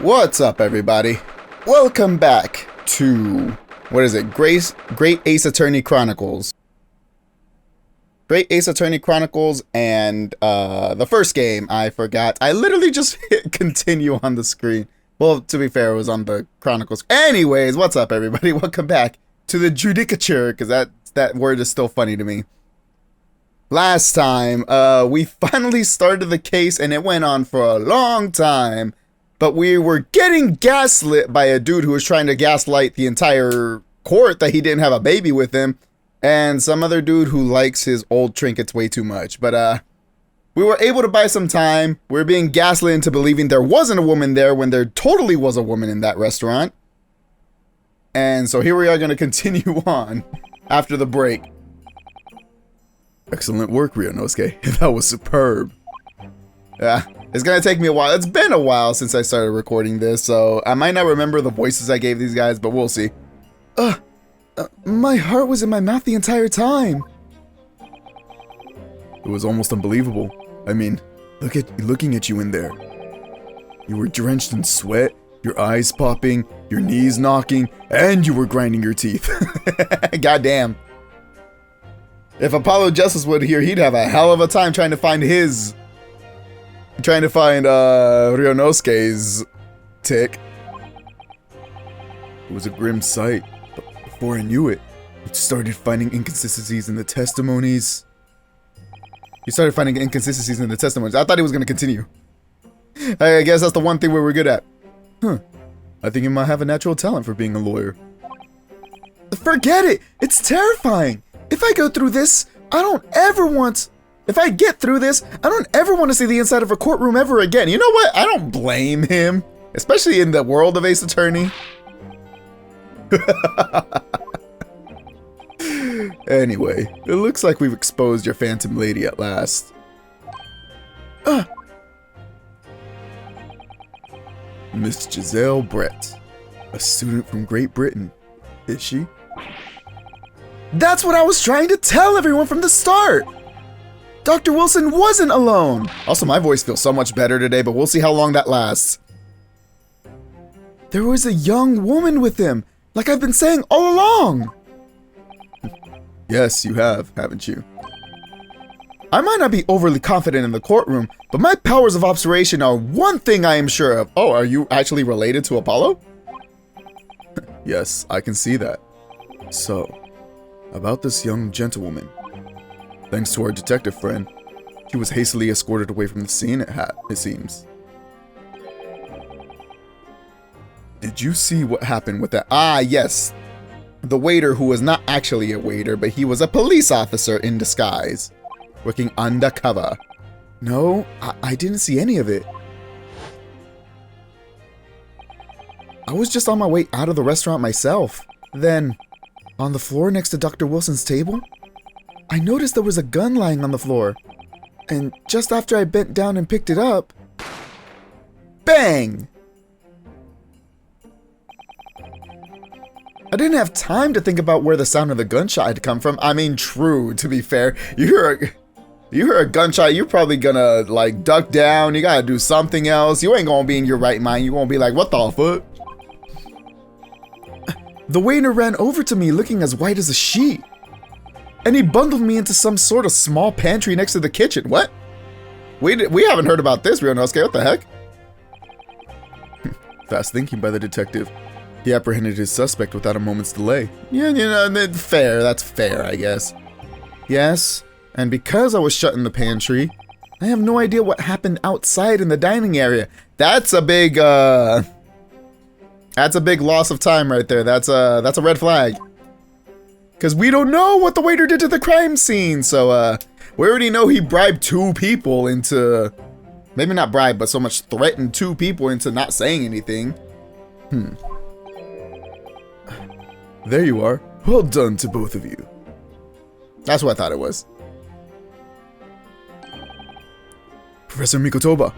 What's up, everybody? Welcome back to, what is it, Great Ace Attorney Chronicles. Great Ace Attorney Chronicles, and the first game, I forgot. I literally just hit continue on the screen. Well, to be fair, it was on the Chronicles. Anyways, what's up, everybody? Welcome back to the Judicature, because that word is still funny to me. Last time, we finally started the case, and it went on for a long time. But we were getting gaslit by a dude who was trying to gaslight the entire court that he didn't have a baby with him. And some other dude who likes his old trinkets way too much. But we were able to buy some time. We were being gaslit into believing there wasn't a woman there when there totally was a woman in that restaurant. And so here we are going to continue on after the break. Excellent work, Ryunosuke. That was superb. Yeah, it's going to take me a while. It's been a while since I started recording this, so I might not remember the voices I gave these guys, but we'll see. My heart was in my mouth the entire time. It was almost unbelievable. I mean, looking at you in there. You were drenched in sweat, your eyes popping, your knees knocking, and you were grinding your teeth. Goddamn. If Apollo Justice would here, he'd have a hell of a time trying to find Ryunosuke's tick. It was a grim sight, but before I knew it, I started finding inconsistencies in the testimonies. I thought he was going to continue. I guess that's the one thing we were good at. I think you might have a natural talent for being a lawyer. Forget it! It's terrifying! If I get through this, I don't ever want to see the inside of a courtroom ever again. You know what? I don't blame him. Especially in the world of Ace Attorney. Anyway, it looks like we've exposed your Phantom Lady at last. Miss Giselle Brett. A student from Great Britain. Is she? That's what I was trying to tell everyone from the start! Dr. Wilson wasn't alone! Also, my voice feels so much better today, but we'll see how long that lasts. There was a young woman with him, like I've been saying all along! Yes, you have, haven't you? I might not be overly confident in the courtroom, but my powers of observation are one thing I am sure of. Oh, are you actually related to Apollo? Yes, I can see that. So, about this young gentlewoman. Thanks to our detective friend, she was hastily escorted away from the scene, it seems. Did you see what happened with that? Ah, yes. The waiter who was not actually a waiter, but he was a police officer in disguise, working undercover. No, I didn't see any of it. I was just on my way out of the restaurant myself. Then, on the floor next to Dr. Wilson's table, I noticed there was a gun lying on the floor. And just after I bent down and picked it up, bang! I didn't have time to think about where the sound of the gunshot had come from. I mean, true, to be fair. You hear a gunshot, you're probably gonna, like, duck down. You gotta do something else. You ain't gonna be in your right mind. You're gonna be like, what the fuck? The waiter ran over to me looking as white as a sheet. And he bundled me into some sort of small pantry next to the kitchen. What? We haven't heard about this, Ryunosuke. What the heck? Fast thinking by the detective. He apprehended his suspect without a moment's delay. Yeah, you know, fair. That's fair, I guess. Yes, and because I was shut in the pantry, I have no idea what happened outside in the dining area. That's a big loss of time right there. That's a red flag. Because we don't know what the waiter did to the crime scene. So, we already know he bribed two people into... Maybe not bribed, but so much threatened two people into not saying anything. There you are. Well done to both of you. That's what I thought it was. Professor Mikotoba.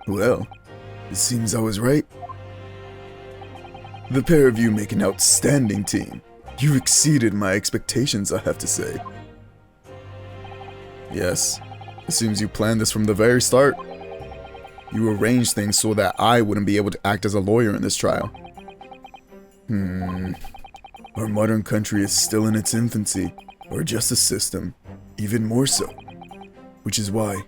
Well, it seems I was right. The pair of you make an outstanding team. You've exceeded my expectations, I have to say. Yes, it seems you planned this from the very start. You arranged things so that I wouldn't be able to act as a lawyer in this trial. Our modern country is still in its infancy. Our justice system, even more so. Which is why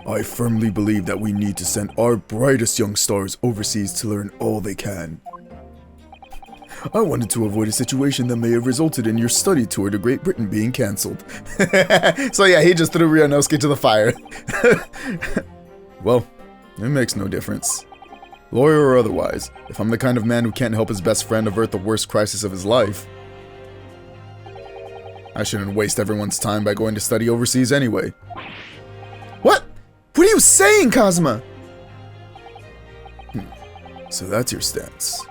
I firmly believe that we need to send our brightest young stars overseas to learn all they can. I wanted to avoid a situation that may have resulted in your study tour to Great Britain being cancelled. So yeah, he just threw Ryunosuke to the fire. Well, it makes no difference. Lawyer or otherwise, if I'm the kind of man who can't help his best friend avert the worst crisis of his life, I shouldn't waste everyone's time by going to study overseas anyway. What? What are you saying, Kazuma? So that's your stance.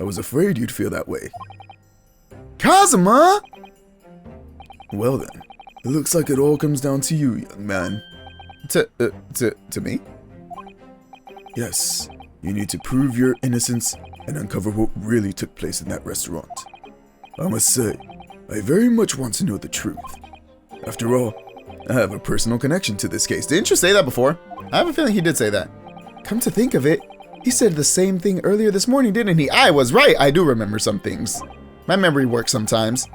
I was afraid you'd feel that way. Kazuma! Well then, it looks like it all comes down to you, young man. To me? Yes, you need to prove your innocence and uncover what really took place in that restaurant. I must say, I very much want to know the truth. After all, I have a personal connection to this case. Didn't you say that before? I have a feeling he did say that. Come to think of it, he said the same thing earlier this morning, didn't he? I was right. I do remember some things. My memory works sometimes.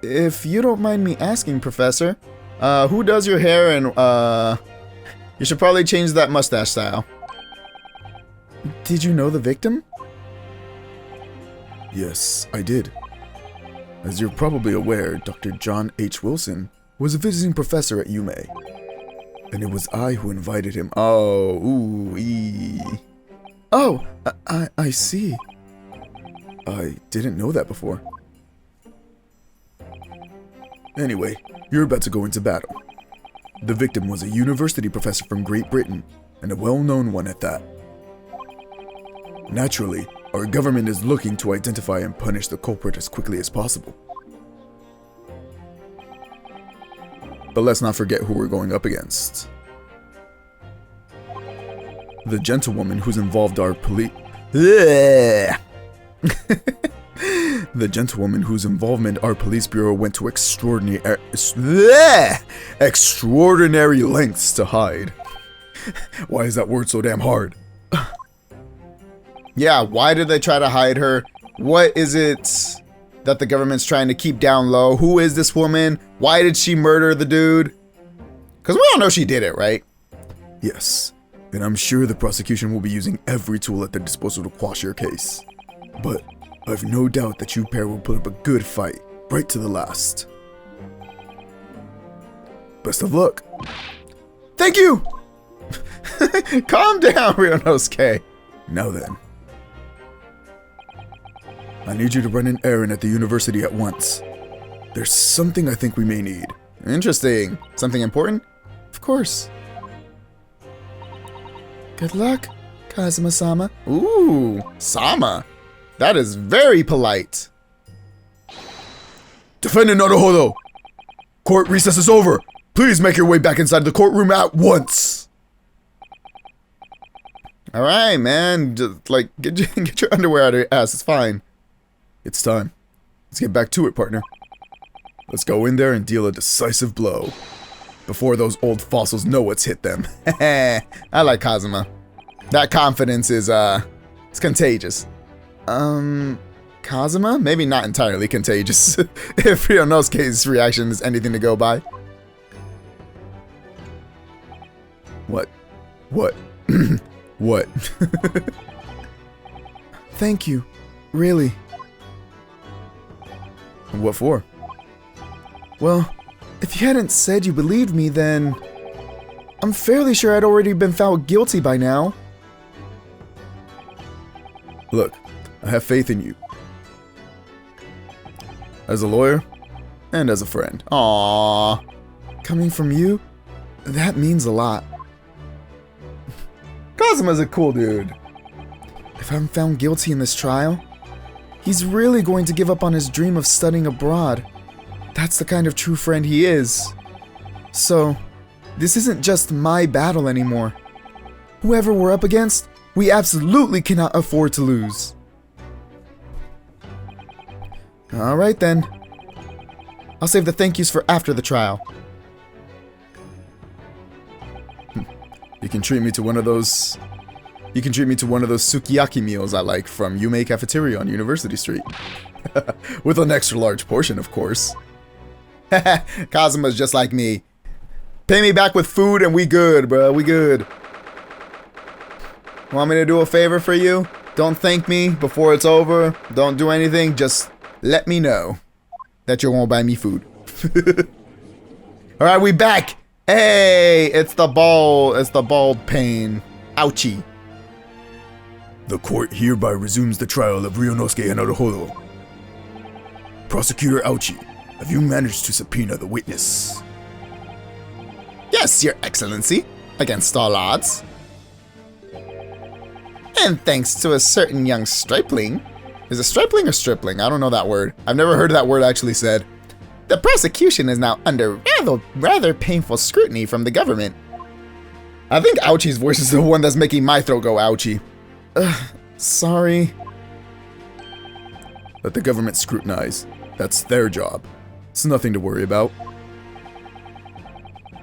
If you don't mind me asking, Professor, who does your hair and, you should probably change that mustache style. Did you know the victim? Yes, I did. As you're probably aware, Dr. John H. Wilson was a visiting professor at UMA. And it was I who invited him. Oh, ooh-ee. Oh, I see. I didn't know that before. Anyway, you're about to go into battle. The victim was a university professor from Great Britain, and a well-known one at that. Naturally, our government is looking to identify and punish the culprit as quickly as possible. But let's not forget who we're going up against. The gentlewoman who's involved our The gentlewoman whose involvement our police bureau went to extraordinary lengths to hide. Why is that word so damn hard? Yeah, why did they try to hide her? What is it that the government's trying to keep down low? Who is this woman? Why did she murder the dude? Because we all know she did it, right? Yes, and I'm sure the prosecution will be using every tool at their disposal to quash your case. But I've no doubt that you pair will put up a good fight, right to the last. Best of luck. Thank you! Calm down, Ryunosuke. Now then. I need you to run an errand at the university at once. There's something I think we may need. Interesting. Something important? Of course. Good luck, Kazuma-sama. Ooh, Sama. That is very polite. Defendant Naruhodo! Court recess is over. Please make your way back inside the courtroom at once. Alright, man. Just, like, get your underwear out of your ass. It's fine. It's time. Let's get back to it, partner. Let's go in there and deal a decisive blow. Before those old fossils know what's hit them. I like Kazuma. That confidence is, it's contagious. Kazuma? Maybe not entirely contagious. If Ryunosuke's reaction is anything to go by. What? What? What? Thank you. Really. What for? Well, if you hadn't said you believed me, then I'm fairly sure I'd already been found guilty by now. Look, I have faith in you. As a lawyer, and as a friend. Aww. Coming from you, that means a lot. Kazuma's a cool dude. If I'm found guilty in this trial, he's really going to give up on his dream of studying abroad. That's the kind of true friend he is. So, this isn't just my battle anymore. Whoever we're up against, we absolutely cannot afford to lose. Alright then. I'll save the thank yous for after the trial. You can treat me to one of those... You can treat me to one of those sukiyaki meals I like from Yume Cafeteria on University Street. With an extra large portion, of course. Kazuma's just like me. Pay me back with food and we good, bro. We good. Want me to do a favor for you? Don't thank me before it's over. Don't do anything. Just let me know that you won't buy me food. Alright, we back. Hey, it's the bald pain. Ouchie. The court hereby resumes the trial of Ryunosuke and Naruhodo. Prosecutor Ouchi, have you managed to subpoena the witness? Yes, Your Excellency. Against all odds. And thanks to a certain young stripling. Is it stripling or stripling? I don't know that word. I've never heard that word actually said. The prosecution is now under rather painful scrutiny from the government. I think Ouchie's voice is the one that's making my throat go ouchie. Sorry. Let the government scrutinize. That's their job. It's nothing to worry about.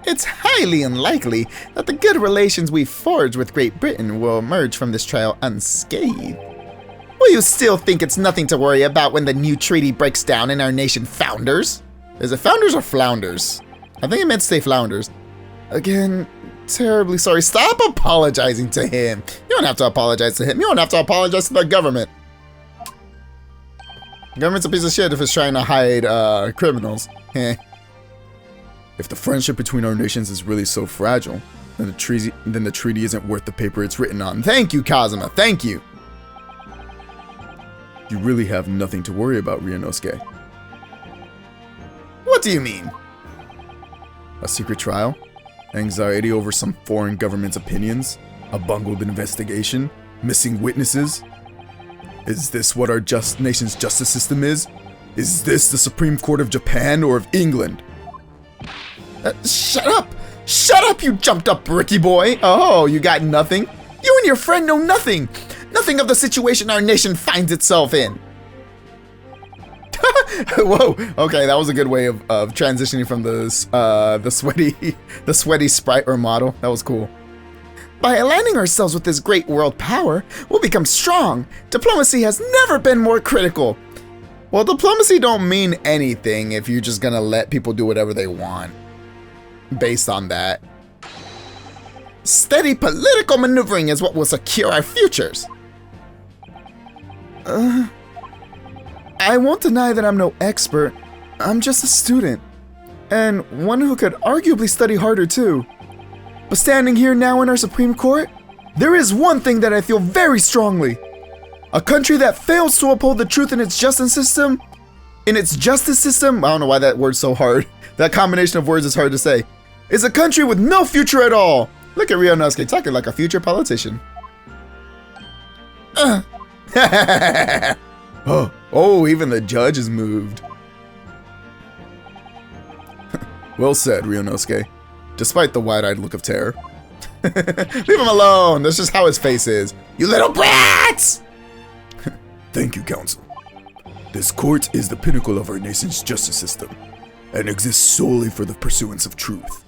It's highly unlikely that the good relations we've forged with Great Britain will emerge from this trial unscathed. Will you still think it's nothing to worry about when the new treaty breaks down and our nation founders? Is it founders or flounders? I think it meant to say flounders. Again, terribly sorry. Stop apologizing to him. You don't have to apologize to him. You don't have to apologize to the government. The government's a piece of shit if it's trying to hide criminals. Heh. If the friendship between our nations is really so fragile, then the treaty isn't worth the paper it's written on. Thank you, Kazuma. Thank you. You really have nothing to worry about, Ryunosuke. What do you mean? A secret trial? Anxiety over some foreign government's opinions? A bungled investigation? Missing witnesses? Is this what our nation's justice system is? Is this the Supreme Court of Japan or of England? Shut up! Shut up, you jumped up Ricky boy! Oh, you got nothing? You and your friend know nothing! Nothing of the situation our nation finds itself in! Whoa, okay, that was a good way of transitioning from the sweaty sprite or model. That was cool. By aligning ourselves with this great world power, we'll become strong. Diplomacy has never been more critical. Well, diplomacy don't mean anything if you're just gonna let people do whatever they want. Based on that. Steady political maneuvering is what will secure our futures. I won't deny that I'm no expert. I'm just a student. And one who could arguably study harder too. But standing here now in our Supreme Court, there is one thing that I feel very strongly. A country that fails to uphold the truth in its justice system, I don't know why that word's so hard. That combination of words is hard to say. Is a country with no future at all. Look at Ryunosuke talking like a future politician. Oh, even the judge is moved. Well said, Ryunosuke. Despite the wide-eyed look of terror. Leave him alone. That's just how his face is. You little brats! Thank you, Counsel. This court is the pinnacle of our nation's justice system and exists solely for the pursuance of truth.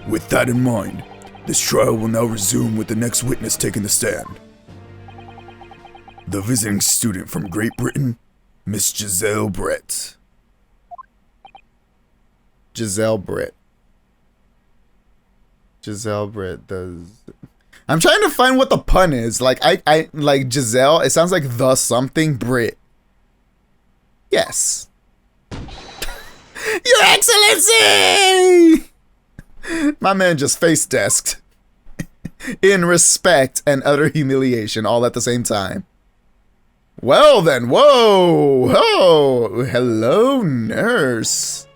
With that in mind, this trial will now resume with the next witness taking the stand. The visiting student from Great Britain, Miss Giselle Brett. Giselle Brett does... I'm trying to find what the pun is. Like, I like Giselle, it sounds like the something Brit. Yes. Your Excellency! My man just face desked. In respect and utter humiliation all at the same time. Well then, whoa! Oh, hello, nurse.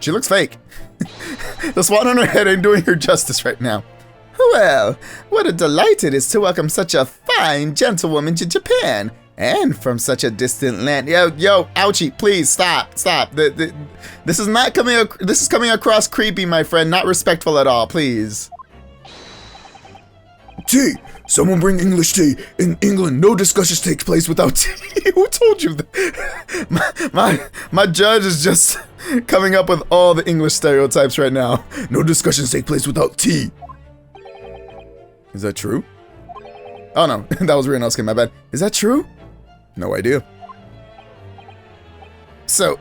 She looks fake. The swan on her head ain't doing her justice right now. Well, what a delight it is to welcome such a fine gentlewoman to Japan. And from such a distant land. Yo, ouchie, please stop. This is not coming. This is coming across creepy, my friend. Not respectful at all. Please. Tea. Someone bring English tea. In England, no discussions take place without tea. Who told you that? My judge is just Coming up with all the English stereotypes right now. No discussions take place without tea. Is that true? Oh no, that was Ryunosuke, my bad. Is that true? No idea. So,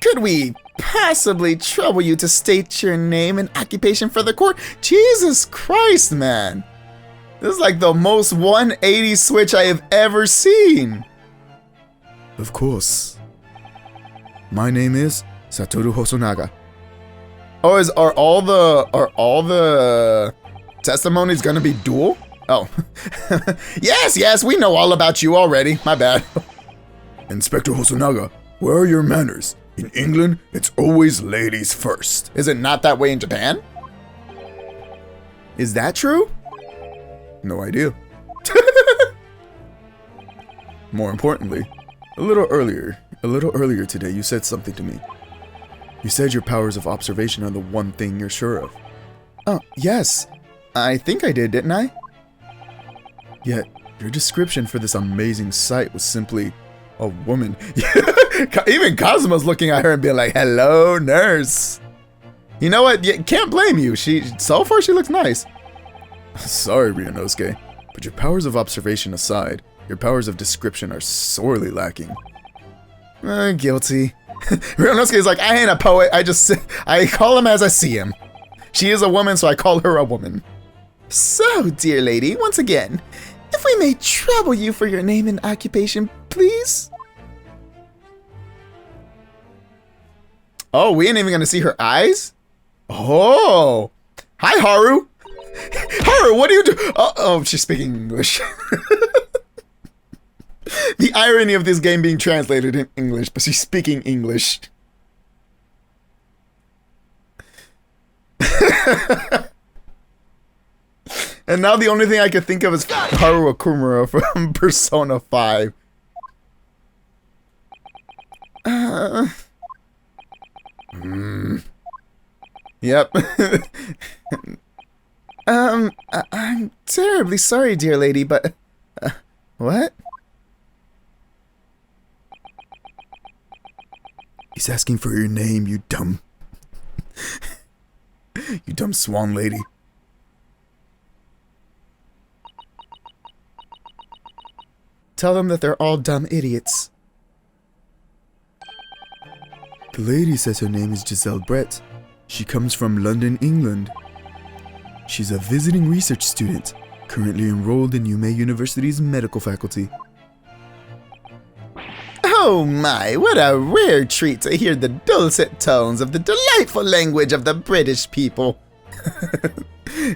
could we possibly trouble you to state your name and occupation for the court? Jesus Christ, man. This is like the most 180 switch I have ever seen. Of course. My name is Satoru Hosonaga. Oh, are all the testimonies gonna be dual? Oh. Yes, we know all about you already. My bad. Inspector Hosonaga, where are your manners? In England, it's always ladies first. Is it not that way in Japan? Is that true? No idea. More importantly, a little earlier today, you said something to me. You said your powers of observation are the one thing you're sure of. Oh, yes. I think I did, didn't I? Yet, your description for this amazing sight was simply a woman. Even Kazuma's looking at her and being like, hello, nurse. You know what? You can't blame you. So far, she looks nice. Sorry, Ryunosuke, but your powers of observation aside, your powers of description are sorely lacking. Guilty. Ryunosuke is like, I ain't a poet. I call him as I see him. She is a woman, so I call her a woman. So, dear lady, once again, if we may trouble you for your name and occupation, please? Oh, we ain't even gonna see her eyes? Oh! Hi, Haru! Haru, what do you do? Oh, she's speaking English. The irony of this game being translated in English, but she's speaking English. And now the only thing I can think of is Haru Okumura from Persona 5. Yep. I'm terribly sorry, dear lady, but... what? He's asking for your name, you dumb... you dumb swan lady. Tell them that they're all dumb idiots. The lady says her name is Giselle Brett. She comes from London, England. She's a visiting research student, currently enrolled in Yume University's medical faculty. Oh my, what a rare treat to hear the dulcet tones of the delightful language of the British people.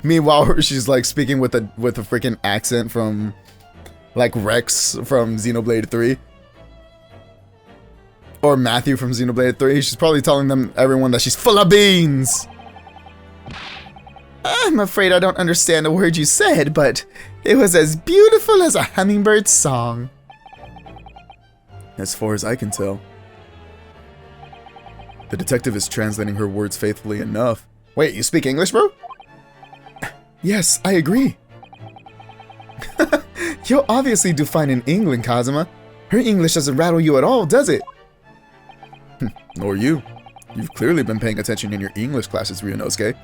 Meanwhile, she's like speaking with a freaking accent from like Rex from Xenoblade 3. Or Matthew from Xenoblade 3. She's probably telling everyone that she's full of beans. I'm afraid I don't understand a word you said, but it was as beautiful as a hummingbird's song. As far as I can tell. The detective is translating her words faithfully enough. Wait, you speak English, bro? Yes, I agree. You'll obviously do fine in England, Kazuma. Her English doesn't rattle you at all, does it? Nor you. You've clearly been paying attention in your English classes, Ryunosuke.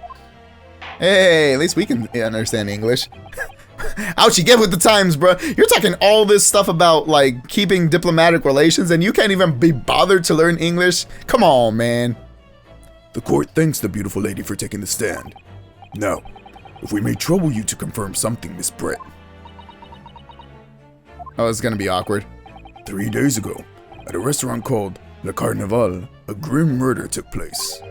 Hey, at least we can understand English. Ouchie, get with the times, bro. You're talking all this stuff about, like, keeping diplomatic relations, and you can't even be bothered to learn English? Come on, man. The court thanks the beautiful lady for taking the stand. Now, if we may trouble you to confirm something, Miss Brett. Oh, it's gonna be awkward. 3 days ago, at a restaurant called Le Carnaval, a grim murder took place.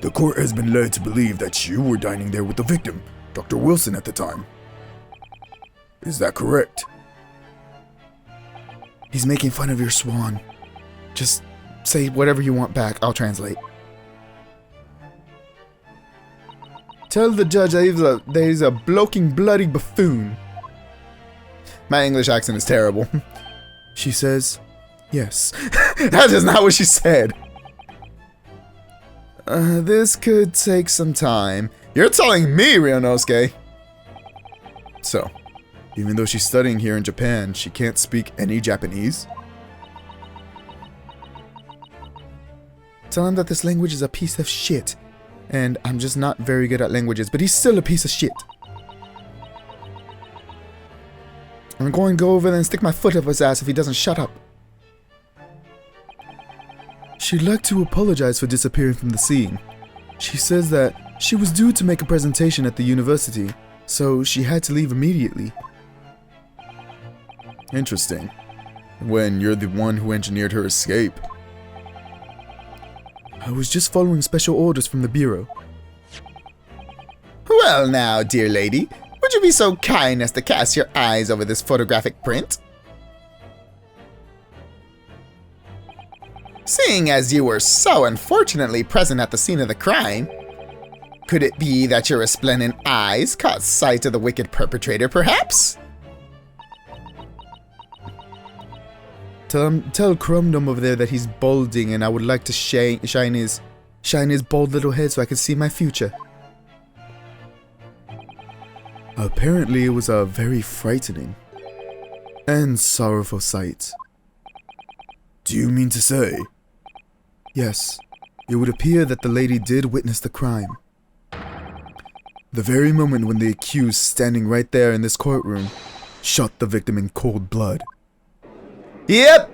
The court has been led to believe that you were dining there with the victim, Dr. Wilson, at the time. Is that correct? He's making fun of your swan. Just say whatever you want back. I'll translate. Tell the judge that he's a bloking bloody buffoon. My English accent is terrible. She says, yes. That is not what she said. This could take some time. You're telling me, Ryunosuke. So, even though she's studying here in Japan, she can't speak any Japanese? Tell him that this language is a piece of shit. And I'm just not very good at languages, but he's still a piece of shit. I'm going to go over there and stick my foot up his ass if he doesn't shut up. She'd like to apologize for disappearing from the scene. She says that she was due to make a presentation at the university, so she had to leave immediately. Interesting. When you're the one who engineered her escape. I was just following special orders from the Bureau. Well now, dear lady, would you be so kind as to cast your eyes over this photographic print? Seeing as you were so unfortunately present at the scene of the crime, could it be that your resplendent eyes caught sight of the wicked perpetrator, perhaps? Tell Crumdom over there that he's balding and I would like to shine his bald little head so I can see my future. Apparently it was a very frightening and sorrowful sight. Do you mean to say? Yes, it would appear that the lady did witness the crime. The very moment when the accused, standing right there in this courtroom, shot the victim in cold blood. Yep!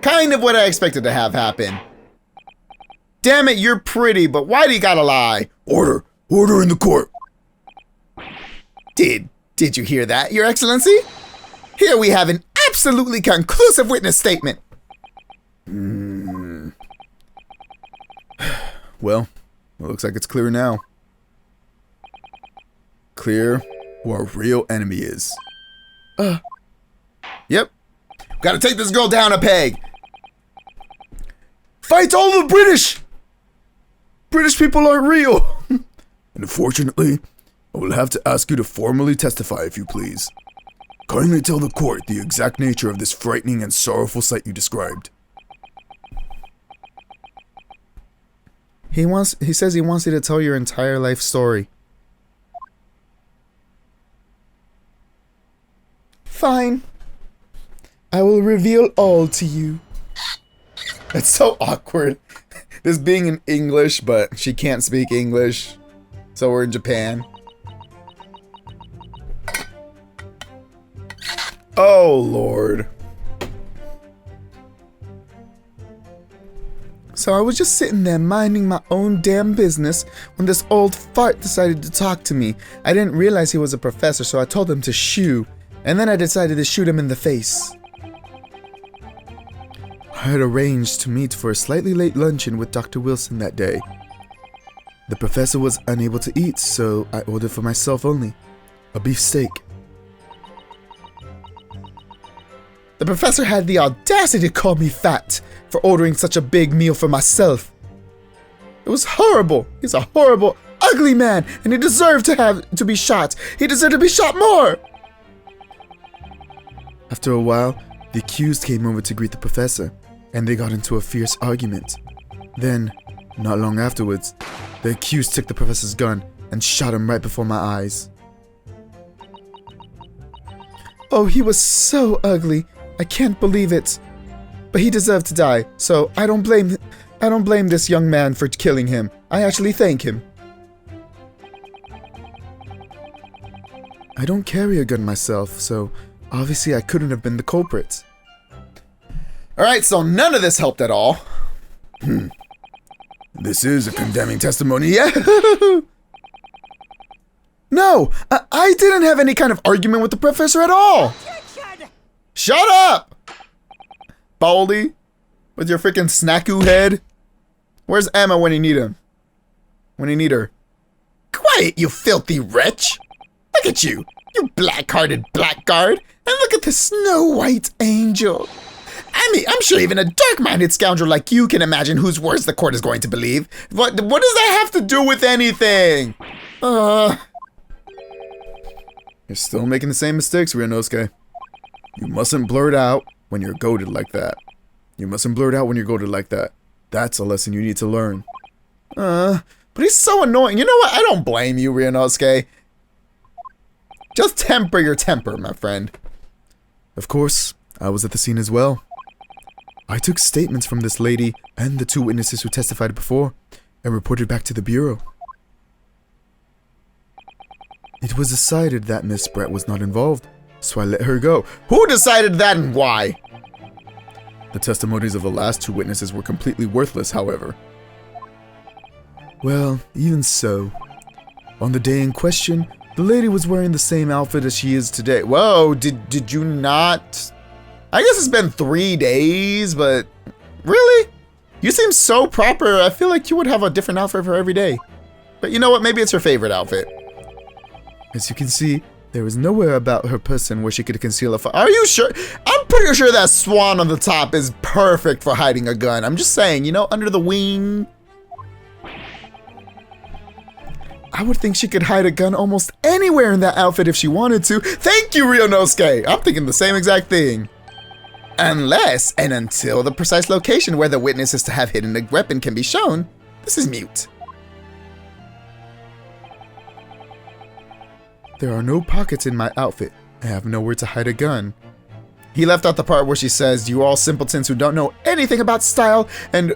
Kind of what I expected to have happen. Damn it, you're pretty, but why do you gotta lie? Order! Order in the court! Did you hear that, Your Excellency? Here we have an absolutely conclusive witness statement. Well, it looks like it's clear now. Clear who our real enemy is. Yep. Gotta take this girl down a peg. Fight all the British! British people aren't real! And unfortunately, I will have to ask you to formally testify if you please. Kindly tell the court the exact nature of this frightening and sorrowful sight you described. He says he wants you to tell your entire life story. Fine. I will reveal all to you. It's so awkward. This being in English, but she can't speak English. So we're in Japan. Oh, Lord. So I was just sitting there minding my own damn business when this old fart decided to talk to me. I didn't realize he was a professor, so I told him to shoo. And then I decided to shoot him in the face. I had arranged to meet for a slightly late luncheon with Dr. Wilson that day. The professor was unable to eat, so I ordered for myself only a beef steak. The professor had the audacity to call me fat for ordering such a big meal for myself. It was horrible. He's a horrible, ugly man, and he deserved to be shot. He deserved to be shot more. After a while, the accused came over to greet the professor, and they got into a fierce argument. Then, not long afterwards, the accused took the professor's gun and shot him right before my eyes. Oh, he was so ugly. I can't believe it. But he deserved to die, so I don't blame this young man for killing him. I actually thank him. I don't carry a gun myself, so obviously I couldn't have been the culprit. Alright, so none of this helped at all. This is a condemning testimony, yeah? No, I didn't have any kind of argument with the professor at all. Shut up! Baldy, with your freaking snacku head. Where's Emma when you need him? When you need her? Quiet, you filthy wretch! Look at you, you black-hearted blackguard, and look at the snow-white angel. I mean, I'm sure even a dark-minded scoundrel like you can imagine whose words the court is going to believe. What does that have to do with anything? You're still making the same mistakes, Ryunosuke. You mustn't blurt out when you're goaded like that. You mustn't blurt out when you're goaded like that. That's a lesson you need to learn. But he's so annoying. You know what? I don't blame you, Ryunosuke. Just temper your temper, my friend. Of course, I was at the scene as well. I took statements from this lady and the 2 witnesses who testified before and reported back to the Bureau. It was decided that Miss Brett was not involved, so I let her go. Who decided that and why? The testimonies of the last 2 witnesses were completely worthless, however. Well, even so. On the day in question, the lady was wearing the same outfit as she is today. Whoa, did you not? I guess it's been 3 days, but really? You seem so proper. I feel like you would have a different outfit for every day. But you know what? Maybe it's her favorite outfit. As you can see, there was nowhere about her person where she could conceal a Are you sure? I'm pretty sure that swan on the top is perfect for hiding a gun. I'm just saying, you know, under the wing. I would think she could hide a gun almost anywhere in that outfit if she wanted to. Thank you, Ryunosuke. I'm thinking the same exact thing. Unless and until the precise location where the witness is to have hidden a weapon can be shown, this is mute. There are no pockets in my outfit. I have nowhere to hide a gun. He left out the part where she says, "You all simpletons who don't know anything about style and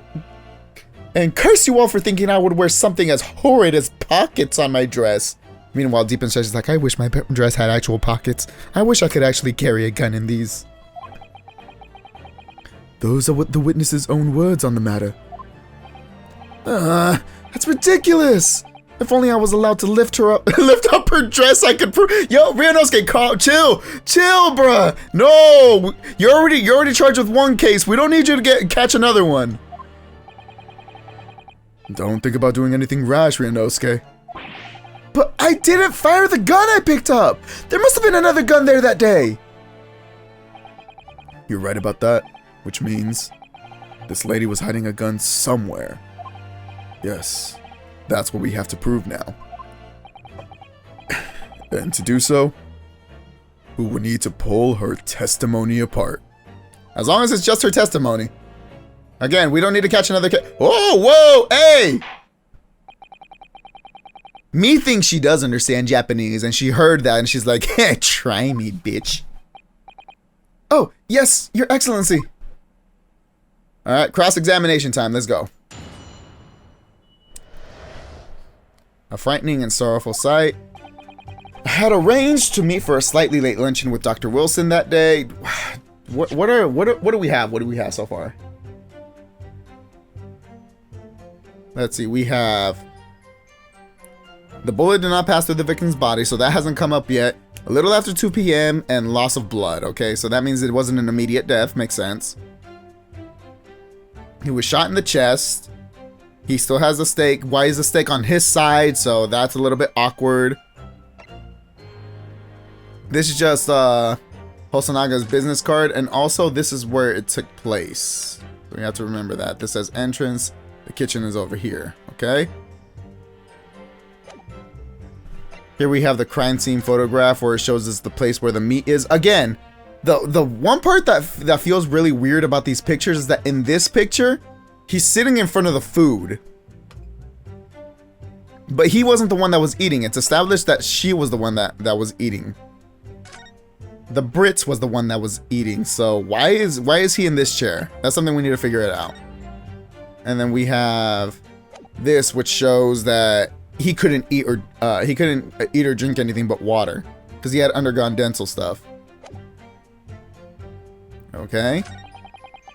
curse you all for thinking I would wear something as horrid as pockets on my dress." Meanwhile, deep inside she's like, "I wish my dress had actual pockets. I wish I could actually carry a gun in these." Those are what the witness's own words on the matter. That's ridiculous. If only I was allowed to lift up her dress, I could prove. Yo, Ryunosuke, chill, bruh. No, you're already charged with 1 case. We don't need you to catch another one. Don't think about doing anything rash, Ryunosuke. But I didn't fire the gun I picked up. There must have been another gun there that day. You're right about that, which means this lady was hiding a gun somewhere. Yes, that's what we have to prove now. And to do so, we will need to pull her testimony apart. As long as it's just her testimony. Again, we don't need to catch another case. Oh, whoa, hey! Me thinks she does understand Japanese, and she heard that, and she's like, "Hey, try me, bitch." Oh, yes, Your Excellency. All right, cross-examination time. Let's go. A frightening and sorrowful sight. I had arranged to meet for a slightly late luncheon with Dr. Wilson that day. What do we have? What do we have so far? Let's see. We have the bullet did not pass through the victim's body, so that hasn't come up yet. A little after 2 p.m. and loss of blood. Okay, so that means it wasn't an immediate death. Makes sense. He was shot in the chest. He still has a stake. Why is the stake on his side? So that's a little bit awkward. This is just Hosanaga's business card, and also this is where it took place. So we have to remember that. This says entrance. The kitchen is over here. Okay. Here we have the crime scene photograph where it shows us the place where the meat is. Again, the one part that feels really weird about these pictures is that in this picture, he's sitting in front of the food. But he wasn't the one that was eating. It's established that she was the one that was eating. The Brits was the one that was eating. So why is he in this chair? That's something we need to figure it out. And then we have this, which shows that he couldn't eat or drink anything but water because he had undergone dental stuff. Okay.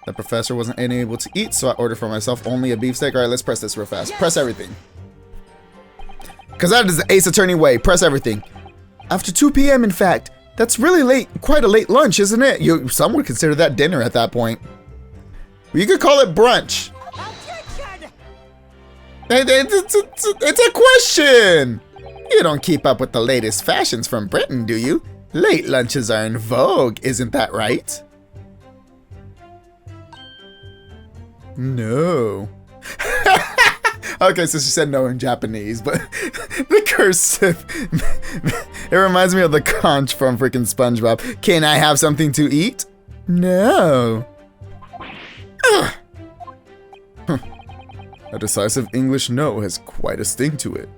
The professor wasn't able to eat, so I ordered for myself only a beefsteak. All right, let's press this real fast. Press everything. Because that is the Ace Attorney way. Press everything. After 2 p.m., in fact. That's really late. Quite a late lunch, isn't it? Some would consider that dinner at that point. You could call it brunch. It's a question. You don't keep up with the latest fashions from Britain, do you? Late lunches are in vogue, isn't that right? No. Okay, so she said no in Japanese, but the cursive, it reminds me of the conch from freaking SpongeBob. Can I have something to eat? No. A decisive English no has quite a sting to it.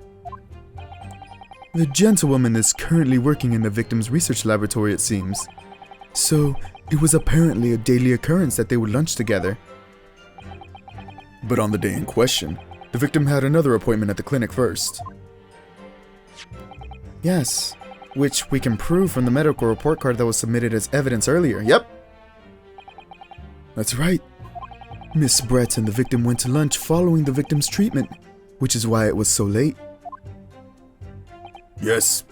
The gentlewoman is currently working in the victim's research laboratory, it seems. So, It was apparently a daily occurrence that they would lunch together. But on the day in question, the victim had another appointment at the clinic first. Yes, which we can prove from the medical report card that was submitted as evidence earlier. Yep. That's right. Miss Brett and the victim went to lunch following the victim's treatment, which is why it was so late. Yes.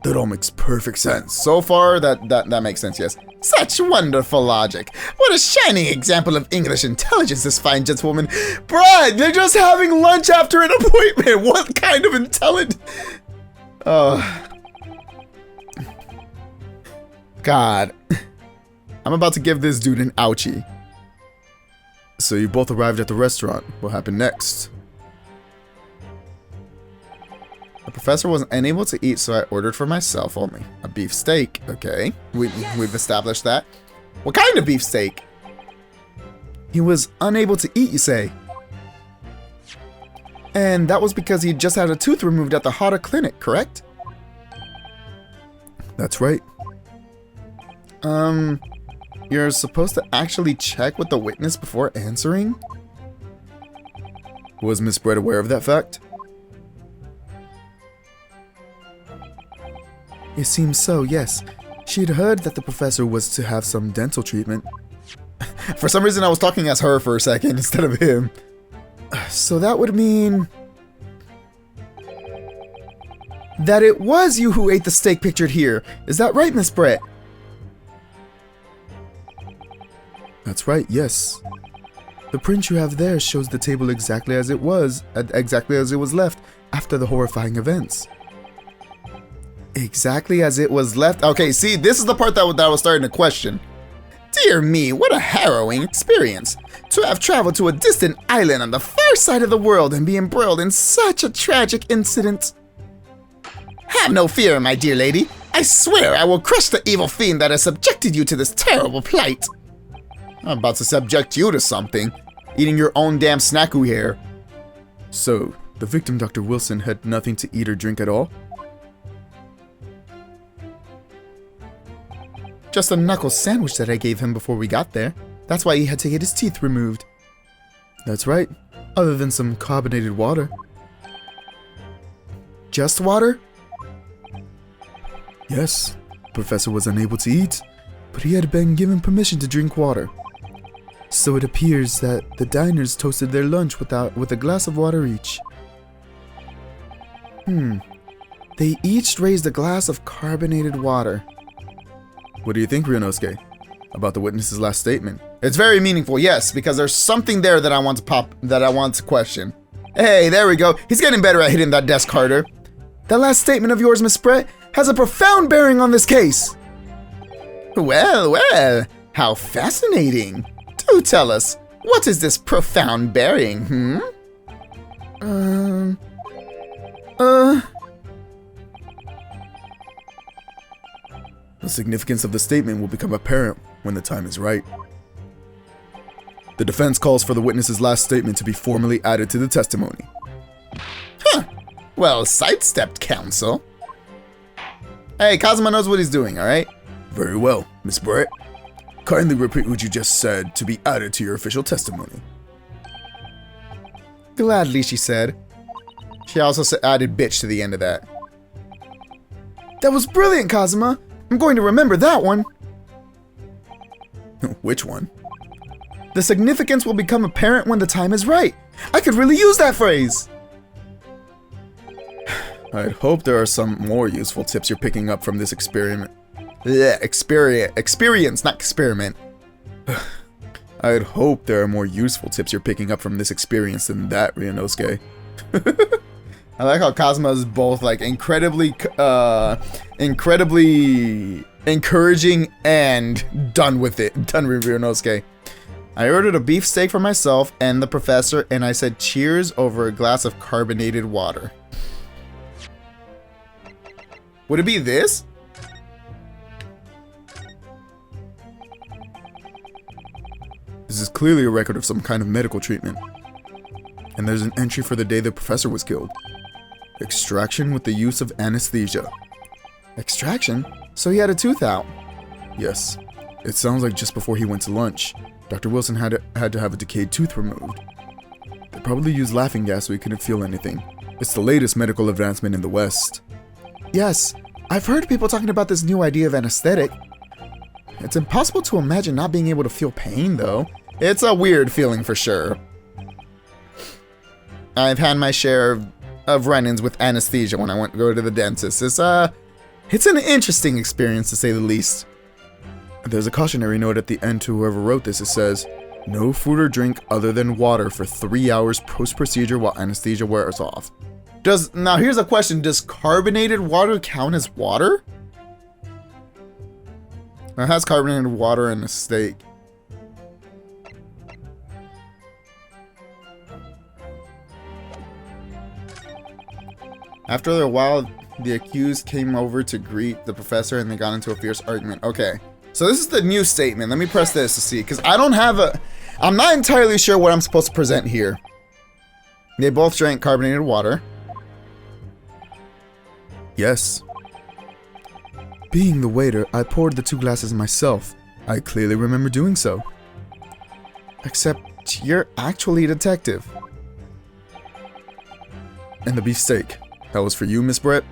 That all makes perfect sense. So far, that makes sense, yes. Such wonderful logic. What a shining example of English intelligence, this fine gentlewoman. Brad, they're just having lunch after an appointment. What kind of intelligence? Oh. God. I'm about to give this dude an ouchie. So you both arrived at the restaurant. What happened next? The professor wasn't unable to eat, so I ordered for myself only. A beef steak. Okay. We've established that. What kind of beef steak? He was unable to eat, you say? And that was because he just had a tooth removed at the Hada clinic, correct? That's right. You're supposed to actually check with the witness before answering? Was Miss Brett aware of that fact? It seems so, yes. She'd heard that the professor was to have some dental treatment. For some reason I was talking as her for a second instead of him. So that would mean that it was you who ate the steak pictured here. Is that right, Miss Brett? That's right, yes. The print you have there shows the table exactly as it was left after the horrifying events. Exactly as it was left? Okay, see, this is the part that I was starting to question. Dear me, what a harrowing experience. To have traveled to a distant island on the far side of the world and be embroiled in such a tragic incident. Have no fear, my dear lady. I swear I will crush the evil fiend that has subjected you to this terrible plight. I'm about to subject you to something. Eating your own damn snaku here. So, the victim, Dr. Wilson, had nothing to eat or drink at all? Just a knuckle sandwich that I gave him before we got there. That's why he had to get his teeth removed. That's right. Other than some carbonated water. Just water? Yes. The professor was unable to eat, but he had been given permission to drink water. So it appears that the diners toasted their lunch with a glass of water each. They each raised a glass of carbonated water. What do you think, Ryunosuke, about the witness's last statement? It's very meaningful, yes, because there's something there that I want to question. Hey, there we go. He's getting better at hitting that desk harder. That last statement of yours, Miss Brett, has a profound bearing on this case. Well, how fascinating. Do tell us, what is this profound bearing, The significance of the statement will become apparent when the time is right. The defense calls for the witness's last statement to be formally added to the testimony. Well sidestepped, counsel. Hey, Kazuma knows what he's doing, alright? Very well, Miss Brett. Kindly repeat what you just said to be added to your official testimony. Gladly, she said. She also added bitch to the end of that. That was brilliant, Kazuma. I'm going to remember that one. Which one? The significance will become apparent when the time is right. I could really use that phrase. I'd hope there are some more useful tips you're picking up from this experiment. Yeah, experience, not experiment. I'd hope there are more useful tips you're picking up from this experience than that, Ryunosuke. I like how Kazuma is both like incredibly encouraging and done with it. Done with Ryunosuke. I ordered a beef steak for myself and the professor, and I said cheers over a glass of carbonated water. Would it be this? This is clearly a record of some kind of medical treatment. And there's an entry for the day the professor was killed. Extraction with the use of anesthesia. Extraction? So he had a tooth out? Yes. It sounds like just before he went to lunch, Dr. Wilson had to have a decayed tooth removed. They probably used laughing gas so he couldn't feel anything. It's the latest medical advancement in the West. Yes, I've heard people talking about this new idea of anesthetic. It's impossible to imagine not being able to feel pain, though. It's a weird feeling for sure. I've had my share of run-ins with anesthesia when I go to the dentist. It's an interesting experience, to say the least. There's a cautionary note at the end to whoever wrote this. It says, no food or drink other than water for 3 hours post-procedure while anesthesia wears off. Now here's a question. Does carbonated water count as water? It has carbonated water in the steak. After a while, the accused came over to greet the professor and they got into a fierce argument. Okay, so this is the new statement. Let me press this to see, because I'm not entirely sure what I'm supposed to present here. They both drank carbonated water. Yes. Being the waiter, I poured the 2 glasses myself. I clearly remember doing so. Except you're actually a detective. And the beefsteak. That was for you, Miss Brett?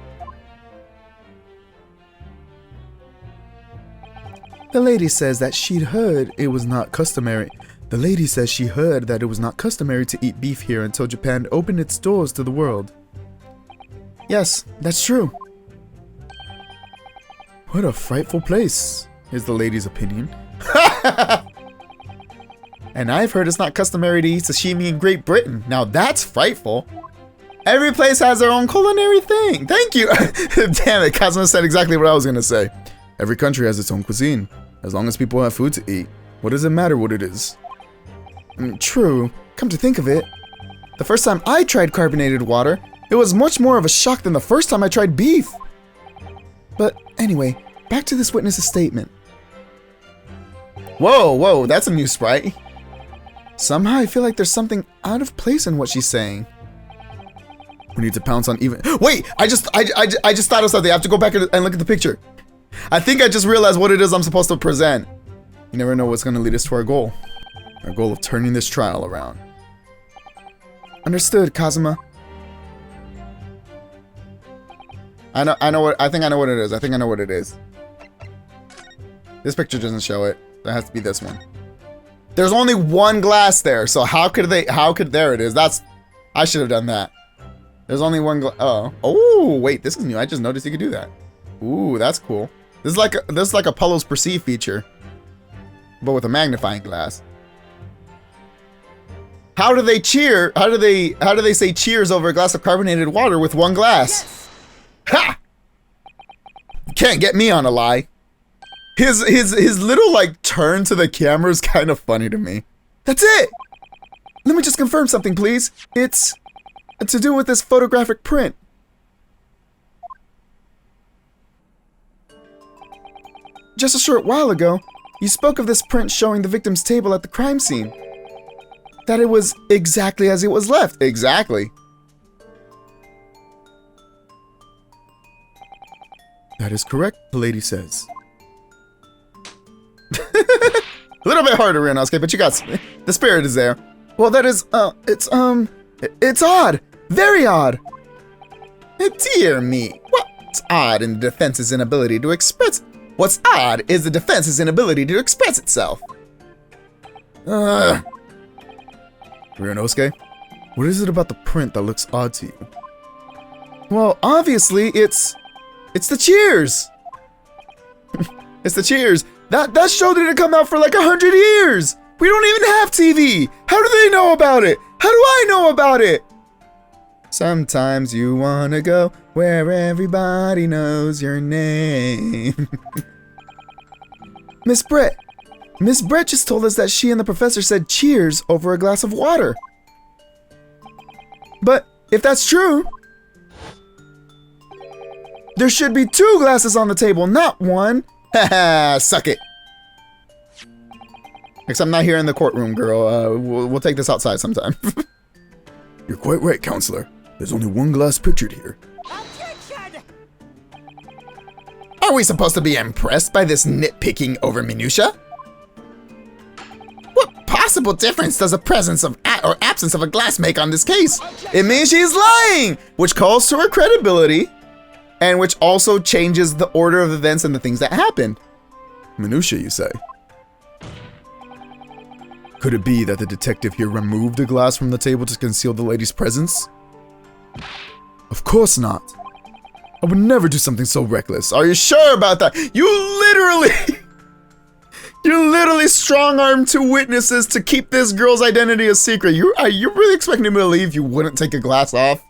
The lady says that she'd heard it was not customary. The lady says she heard that it was not customary to eat beef here until Japan opened its doors to the world. Yes, that's true. What a frightful place, is the lady's opinion. And I've heard it's not customary to eat sashimi in Great Britain. Now that's frightful. Every place has their own culinary thing. Thank you. Damn it, Kazuma said exactly what I was going to say. Every country has its own cuisine. As long as people have food to eat, what does it matter what it is? True. Come to think of it, the first time I tried carbonated water, it was much more of a shock than the first time I tried beef. But anyway, back to this witness's statement. Whoa, that's a new sprite. Somehow I feel like there's something out of place in what she's saying. We need to pounce on even. Wait, I just thought of something. I have to go back and look at the picture. I think I just realized what it is I'm supposed to present. You never know what's going to lead us to our goal of turning this trial around. Understood, Kazuma. I think I know what it is. I think I know what it is. This picture doesn't show it. That has to be this one. There's only one glass there, so there it is. I should have done that. There's only one oh, wait, this is new. I just noticed you could do that. Ooh, that's cool. This is like Apollo's Perceive feature, but with a magnifying glass. How do they cheer? How do they say cheers over a glass of carbonated water with one glass? Yes. Ha! You can't get me on a lie. His little like turn to the camera is kind of funny to me. That's it. Let me just confirm something, please. It's to do with this photographic print. Just a short while ago, you spoke of this print showing the victim's table at the crime scene. That it was exactly as it was left. Exactly. That is correct, the lady says. A little bit harder, Renosuke, but you got the spirit is there. Well, that is, it's odd. Very odd. Dear me. What's odd in the defense's inability to express... What's odd is the defense's inability to express itself. Renosuke, what is it about the print that looks odd to you? Well, obviously, it's the cheers. It's the cheers. That show didn't come out for like 100 years. We don't even have TV. How do they know about it? How do I know about it? Sometimes you wanna go where everybody knows your name. Miss Brett just told us that she and the professor said cheers over a glass of water. But if that's true, there should be 2 glasses on the table, not 1. Haha, suck it. Except I'm not here in the courtroom, girl. We'll take this outside sometime. You're quite right, counselor. There's only 1 glass pictured here. Objection! Are we supposed to be impressed by this nitpicking over minutia? possible difference does the presence of or absence of a glass make on this case? It means she's lying, which calls to her credibility, and which also changes the order of events and the things that happened. Minutia, you say? Could it be that the detective here removed the glass from the table to conceal the lady's presence? Of course not. I would never do something so reckless. Are you sure about that? You literally strong-armed 2 witnesses to keep this girl's identity a secret. Are you really expecting me to believe you wouldn't take a glass off?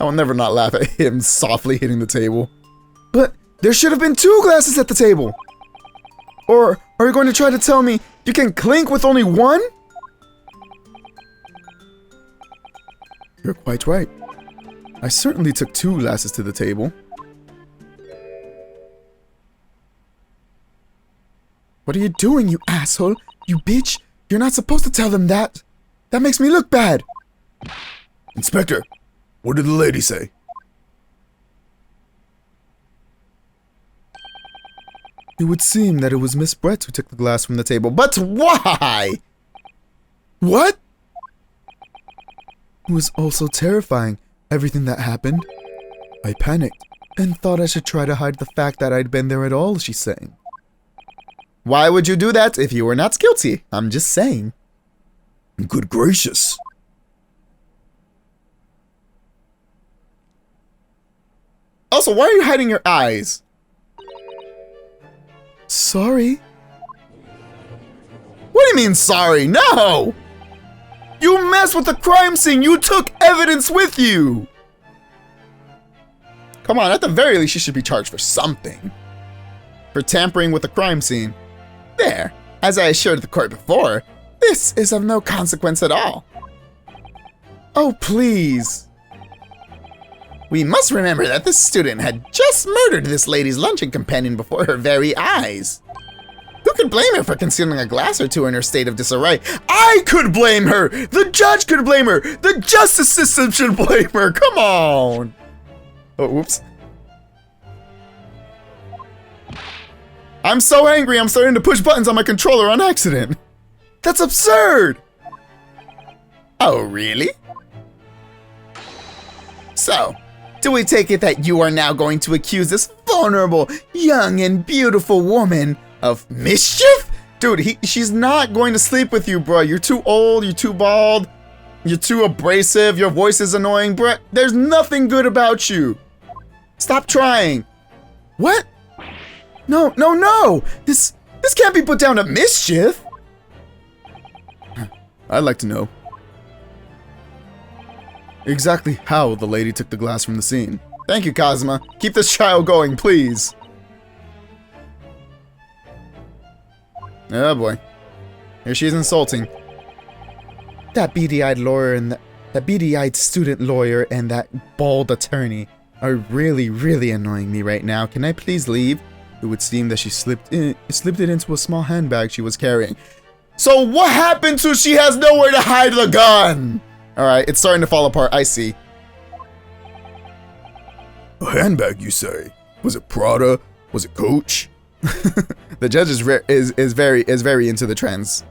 I will never not laugh at him softly hitting the table. But there should have been 2 glasses at the table. Or are you going to try to tell me you can clink with only 1? You're quite right. I certainly took 2 glasses to the table. What are you doing, you asshole? You bitch! You're not supposed to tell them that! That makes me look bad! Inspector, what did the lady say? It would seem that it was Miss Brett who took the glass from the table. But why? What? It was also terrifying, everything that happened. I panicked and thought I should try to hide the fact that I'd been there at all, she's saying. Why would you do that if you were not guilty? I'm just saying. Good gracious. Also, why are you hiding your eyes? Sorry. What do you mean, sorry? No! You messed with the crime scene! You took evidence with you! Come on, at the very least, you should be charged for something. For tampering with the crime scene. There, as I assured the court before, this is of no consequence at all. Oh, please. We must remember that this student had just murdered this lady's luncheon companion before her very eyes. Who could blame her for concealing a glass or 2 in her state of disarray? I could blame her! The judge could blame her! The justice system should blame her! Come on! Oh, whoops. I'm so angry I'm starting to push buttons on my controller on accident. That's absurd! Oh, really? So, do we take it that you are now going to accuse this vulnerable, young, and beautiful woman of mischief? Dude, she's not going to sleep with you, bro. You're too old, you're too bald, you're too abrasive, your voice is annoying, bro. There's nothing good about you. Stop trying. What? No, no, no! This can't be put down to mischief! I'd like to know exactly how the lady took the glass from the scene. Thank you, Cosma. Keep this trial going, please. Oh boy. Here she's insulting. That beady-eyed lawyer and that beady-eyed student lawyer and that bald attorney are really, really annoying me right now. Can I please leave? It would seem that she slipped it into a small handbag she was carrying. So what happened to she has nowhere to hide the gun? Alright, it's starting to fall apart, I see. A handbag, you say? Was it Prada? Was it Coach? The judge is very into the trends.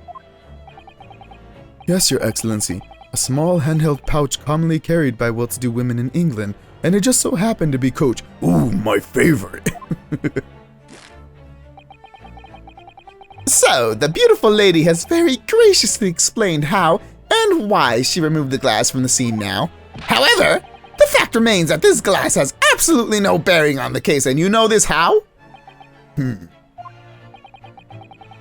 Yes, Your Excellency. A small handheld pouch commonly carried by well-to-do women in England, and it just so happened to be Coach. Ooh, my favorite. So, the beautiful lady has very graciously explained how and why she removed the glass from the scene now. However, the fact remains that this glass has absolutely no bearing on the case, and you know this how?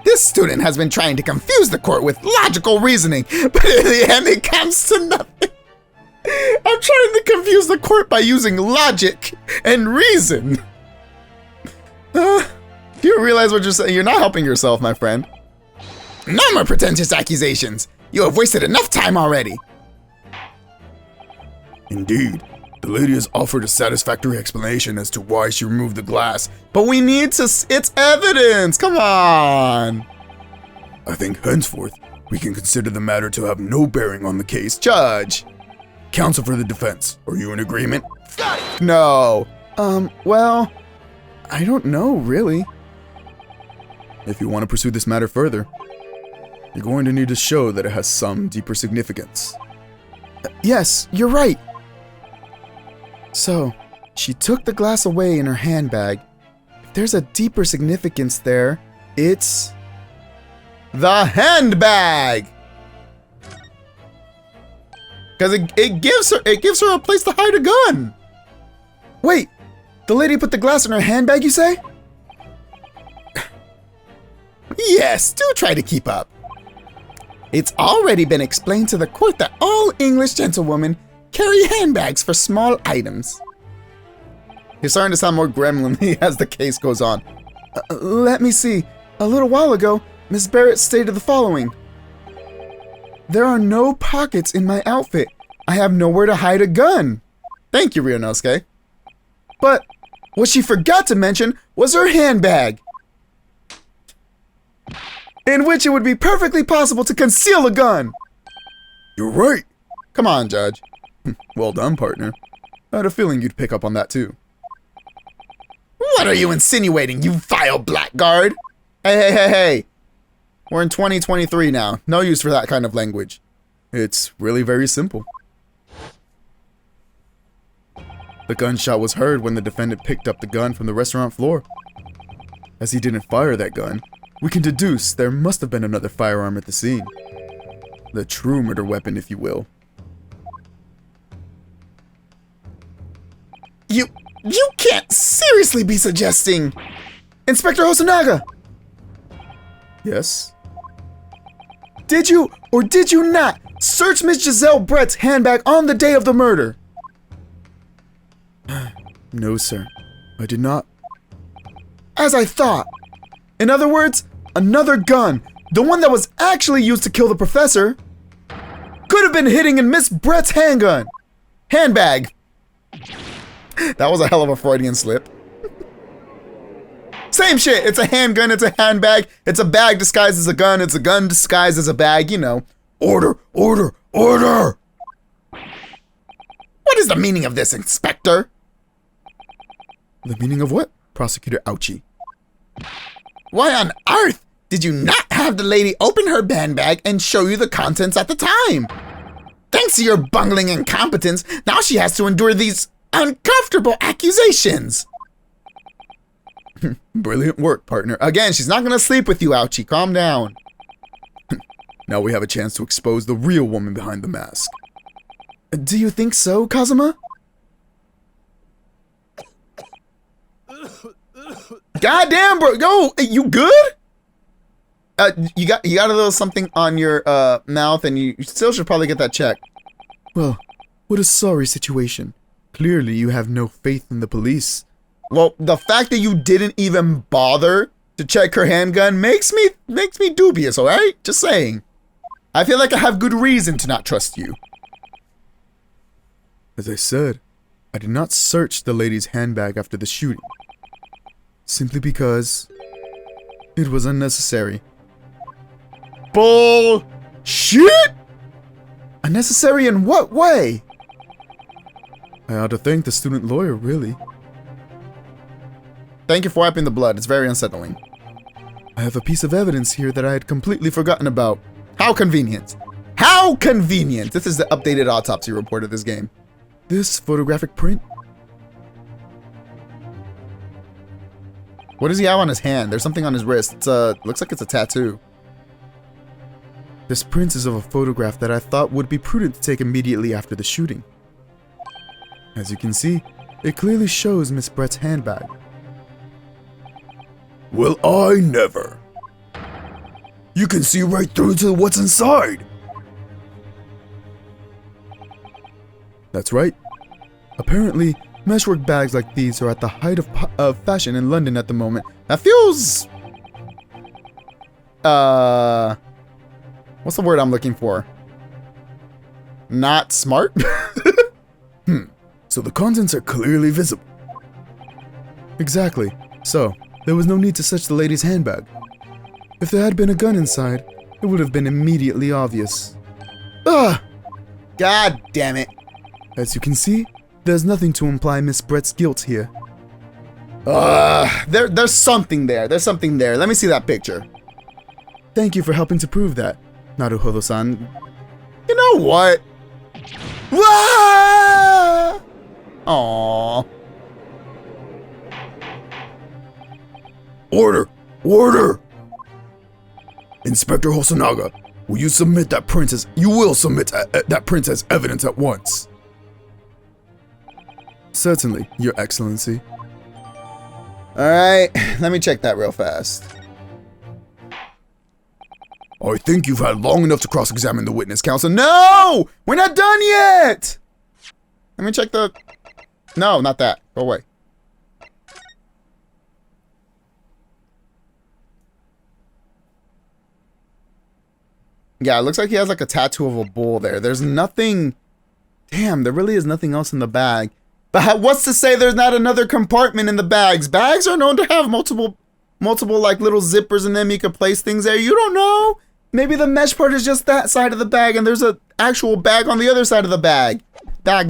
This student has been trying to confuse the court with logical reasoning, but in the end it comes to nothing. I'm trying to confuse the court by using logic and reason. Do you realize what you're saying? You're not helping yourself, my friend. No more pretentious accusations. You have wasted enough time already. Indeed. The lady has offered a satisfactory explanation as to why she removed the glass. But we need to... It's evidence! Come on! I think henceforth, we can consider the matter to have no bearing on the case. Judge! Counsel for the defense, are you in agreement? No. Well... I don't know, really. If you want to pursue this matter further, you're going to need to show that it has some deeper significance. Yes, you're right. So, she took the glass away in her handbag. If there's a deeper significance there, it's the handbag. Because it gives her a place to hide a gun. Wait, the lady put the glass in her handbag, you say? Yes, do try to keep up. It's already been explained to the court that all English gentlewomen carry handbags for small items. You're starting to sound more gremlinly as the case goes on. Let me see. A little while ago, Miss Barrett stated the following. There are no pockets in my outfit. I have nowhere to hide a gun. Thank you, Ryunosuke. But what she forgot to mention was her handbag, in which it would be perfectly possible to conceal a gun. You're right. Come on, Judge. Well done, partner. I had a feeling you'd pick up on that too. What are you insinuating, you vile blackguard? Hey. We're in 2023 now. No use for that kind of language. It's really very simple. The gunshot was heard when the defendant picked up the gun from the restaurant floor. As he didn't fire that gun, we can deduce there must have been another firearm at the scene. The true murder weapon, if you will. You can't seriously be suggesting... Inspector Hosonaga! Yes? Did you or did you not search Miss Giselle Brett's handbag on the day of the murder? No, sir. I did not. As I thought. In other words, another gun, the one that was actually used to kill the professor, could have been hidden in Miss Brett's handbag. That was a hell of a Freudian slip. Same shit. It's a handgun, it's a handbag, it's a bag disguised as a gun, it's a gun disguised as a bag, you know. Order, order, order! What is the meaning of this, Inspector? The meaning of what, Prosecutor Ouchie? Why on earth did you not have the lady open her handbag and show you the contents at the time? Thanks to your bungling incompetence, now she has to endure these uncomfortable accusations. Brilliant work, partner. Again, she's not gonna sleep with you, Ouchie. Calm down. Now we have a chance to expose the real woman behind the mask. Do you think so, Kazuma? Goddamn, bro. Yo, you good? You got a little something on your mouth, and you still should probably get that checked. Well, what a sorry situation. Clearly, you have no faith in the police. Well, the fact that you didn't even bother to check her handgun makes me dubious, all right? Just saying. I feel like I have good reason to not trust you. As I said, I did not search the lady's handbag after the shooting. Simply because it was unnecessary. Bullshit! Unnecessary in what way? I ought to thank the student lawyer, really. Thank you for wiping the blood. It's very unsettling. I have a piece of evidence here that I had completely forgotten about. How convenient. How convenient. This is the updated autopsy report of this game. This photographic print? What does he have on his hand? There's something on his wrist. It's looks like it's a tattoo. This print is of a photograph that I thought would be prudent to take immediately after the shooting. As you can see, it clearly shows Miss Brett's handbag. Well, I never. You can see right through to what's inside. That's right. Apparently, meshwork bags like these are at the height of fashion in London at the moment. That feels... what's the word I'm looking for? Not smart? So the contents are clearly visible. Exactly. So, there was no need to search the lady's handbag. If there had been a gun inside, it would have been immediately obvious. Ugh! God damn it. As you can see, there's nothing to imply Miss Brett's guilt here. There's something there. There's something there. Let me see that picture. Thank you for helping to prove that, Naruhodo-san. You know what? Wah! Aww. Order! Order! Inspector Hosonaga, will you submit that print as that print as evidence at once? Certainly, Your Excellency. Alright, let me check that real fast. I think you've had long enough to cross-examine the witness counsel. No! We're not done yet! Let me check the... No, not that. Go away. Yeah, it looks like he has like a tattoo of a bull there. There's nothing... Damn, there really is nothing else in the bag. But what's to say there's not another compartment in the bags? Bags are known to have multiple like little zippers in them. You can place things there. You don't know. Maybe the mesh part is just that side of the bag and there's an actual bag on the other side of the bag. Bag.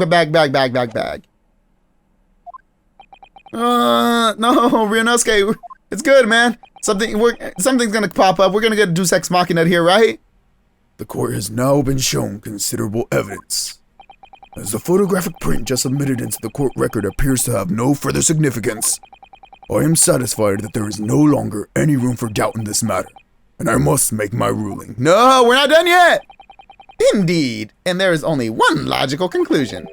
No, Ryunosuke, it's good, man. Something's gonna pop up. We're gonna get a Deus Ex Machina here, right? The court has now been shown considerable evidence. As the photographic print just submitted into the court record appears to have no further significance, I am satisfied that there is no longer any room for doubt in this matter, and I must make my ruling. No, we're not done yet! Indeed, and there is only one logical conclusion.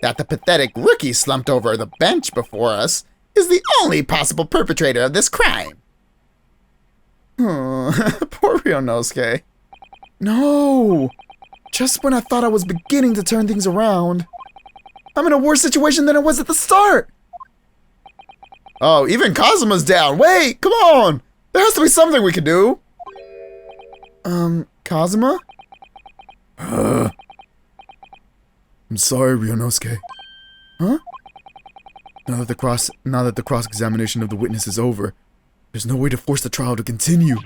That the pathetic rookie slumped over the bench before us is the only possible perpetrator of this crime. Poor Ryunosuke. No! Just when I thought I was beginning to turn things around, I'm in a worse situation than I was at the start! Oh, even Kazuma's down. Wait, come on! There has to be something we can do! Kazuma? I'm sorry, Ryunosuke. Huh? Now that the cross-examination of the witness is over, there's no way to force the trial to continue.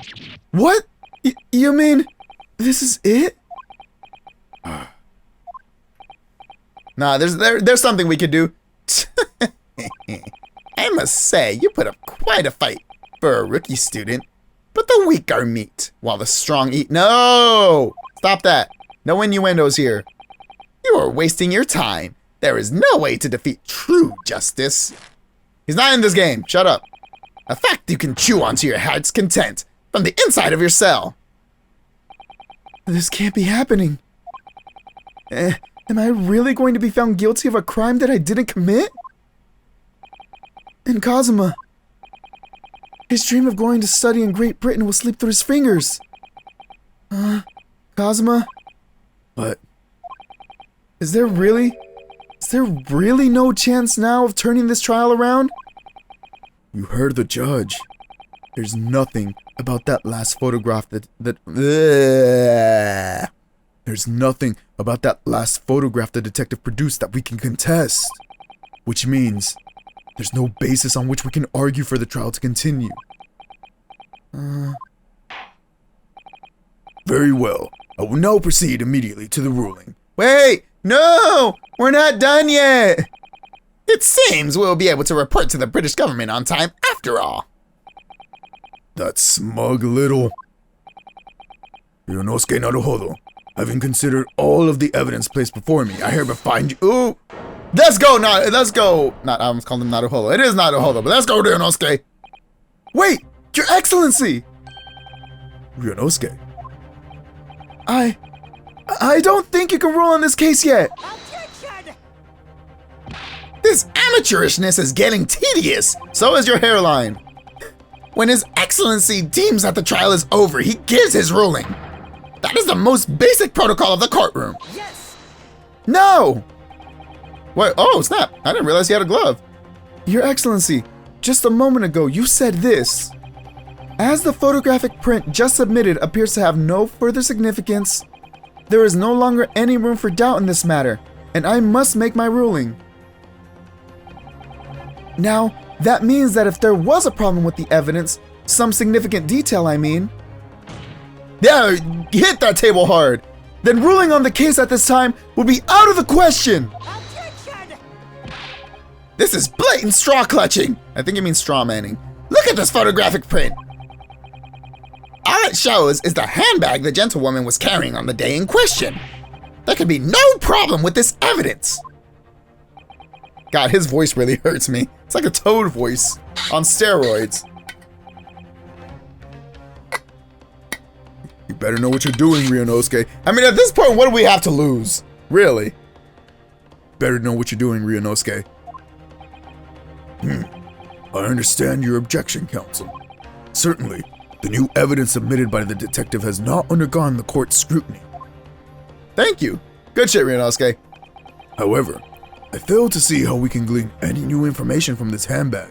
What? You mean this is it? Nah, there's something we could do. I must say, you put up quite a fight for a rookie student. But the weak are meat, while the strong eat. No! Stop that. No innuendos here. You are wasting your time. There is no way to defeat true justice. He's not in this game. Shut up. A fact you can chew on to your heart's content from the inside of your cell. This can't be happening. Am I really going to be found guilty of a crime that I didn't commit? And Kazuma, his dream of going to study in Great Britain will slip through his fingers. Kazuma? But Is there really no chance now of turning this trial around? you heard the judge. There's nothing about that last photograph There's nothing about that last photograph the detective produced that we can contest. Which means there's no basis on which we can argue for the trial to continue. Very well. I will now proceed immediately to the ruling. Wait! No! We're not done yet! It seems we'll be able to report to the British government on time after all. That smug little... Ryunosuke Naruhodo, having considered all of the evidence placed before me, I hereby find you... Ooh! Let's go! Let's go! I almost called him Naruhodo. It is Naruhodo, but let's go, Ryunosuke! Wait! Your Excellency! Ryunosuke, I don't think you can rule on this case yet! This amateurishness is getting tedious! So is your hairline. When His Excellency deems that the trial is over, he gives his ruling. That is the most basic protocol of the courtroom. Yes! No! What? Oh, snap. I didn't realize he had a glove. Your Excellency, just a moment ago you said this. As the photographic print just submitted appears to have no further significance, there is no longer any room for doubt in this matter, and I must make my ruling. Now, that means that if there was a problem with the evidence, some significant detail I mean, Yeah, hit that table hard. then ruling on the case at this time would be out of the question! Objection! This is blatant straw clutching. I think it means straw manning. Look at this photographic print. All it shows is the handbag the gentlewoman was carrying on the day in question. There could be no problem with this evidence. God, his voice really hurts me. It's like a Toad voice on steroids. You better know what you're doing, Ryunosuke. I mean, at this point, what do we have to lose? Really? Better know what you're doing, Ryunosuke. I understand your objection, counsel. Certainly, the new evidence submitted by the detective has not undergone the court's scrutiny. Thank you. Good shit, Ryunosuke. However, I fail to see how we can glean any new information from this handbag.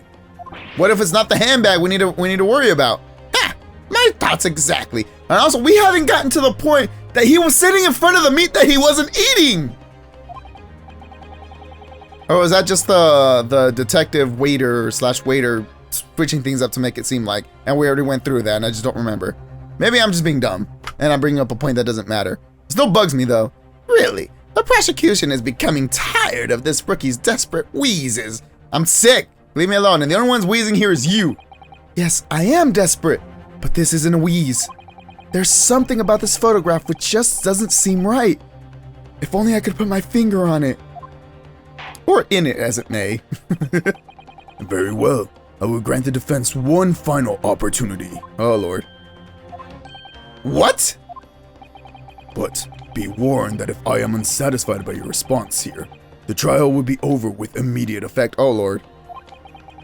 What if it's not the handbag we need to worry about? Ha! My thoughts exactly. And also, we haven't gotten to the point that he was sitting in front of the meat that he wasn't eating. Or was that just the detective waiter / waiter switching things up to make it seem like? And we already went through that, and I just don't remember. Maybe I'm just being dumb, and I'm bringing up a point that doesn't matter. It still bugs me though. Really, the prosecution is becoming tired of this rookie's desperate wheezes. I'm sick. Leave me alone. And the only one's wheezing here is you. Yes, I am desperate, but this isn't a wheeze. There's something about this photograph which just doesn't seem right. If only I could put my finger on it. Or in it, as it may. Very well. I will grant the defense one final opportunity. Oh, Lord. What? But be warned that if I am unsatisfied by your response here, the trial will be over with immediate effect. Oh, Lord.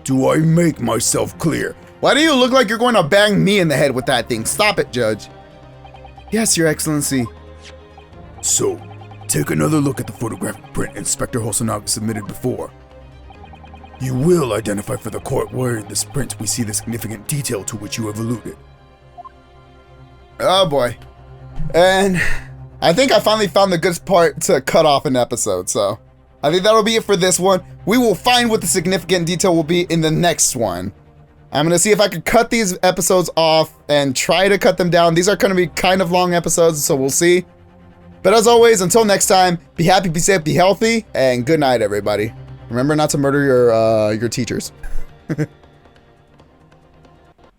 Do I make myself clear? Why do you look like you're going to bang me in the head with that thing? Stop it, Judge. Yes, Your Excellency. So, take another look at the photographic print Inspector Hosonaga submitted before. You will identify for the court where in this print we see the significant detail to which you have alluded. Oh boy. And I think I finally found the good part to cut off an episode, so I think that'll be it for this one. We will find what the significant detail will be in the next one. I'm going to see if I can cut these episodes off and try to cut them down. These are going to be kind of long episodes, so we'll see. But as always, until next time, be happy, be safe, be healthy, and good night, everybody. Remember not to murder your teachers.